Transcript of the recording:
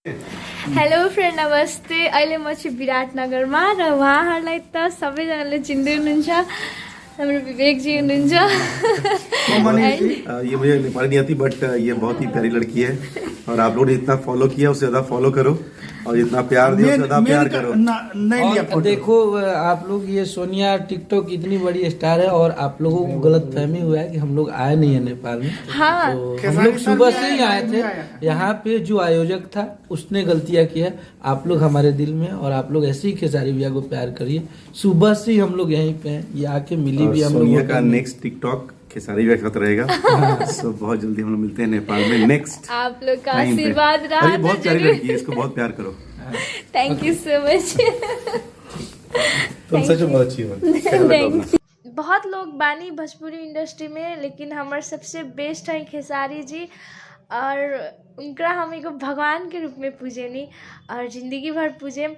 Hello friend नमस्ते। अहिले म चाहिँ विराटनगरमा र उहाँहरूलाई त सबैजनाले चिन्दै हुनुहुन्छ। हाम्रो विवेकजी हुनुहुन्छ। ये मुझे नेपाली नहीं आती बट ये बहुत ही प्यारी लड़की है और आप लोगों ने इतना फॉलो किया उससे ज्यादा फॉलो करो और जितना प्यार दिया उससे ज्यादा प्यार करो। नहीं और देखो आप लोग, ये सोनिया टिकटॉक इतनी बड़ी स्टार है और आप लोगों को गलत फहमी हुआ है कि हम लोग आए नहीं है नेपाल में। हाँ, तो हम लोग सुबह से ही आए थे। यहाँ पे जो आयोजक था उसने गलतियाँ की है। आप लोग हमारे दिल में और आप लोग ऐसे ही खेसारी भैया को प्यार करिए। सुबह से ही हम लोग यहीं पे हैं, ये आके मिली भी हम सोनिया लोग का नेक्स्ट टिकटॉक खेसारी भैया के साथ रहेगा। सो बहुत जल्दी हम लोग मिलते हैं नेपाल में नेक्स्ट। आप लोग का आशीर्वाद रहा। ये बहुत प्यारी लड़की है, इसको बहुत प्यार करो। Thank you so much. तुम सच में बहुत अच्छी हो। बहुत लोग बानी भोजपुरी इंडस्ट्री में, लेकिन हमारे सबसे बेस्ट है खेसारी जी और उनका हम एगो भगवान के रूप में पूजेनी और जिंदगी भर पूजे।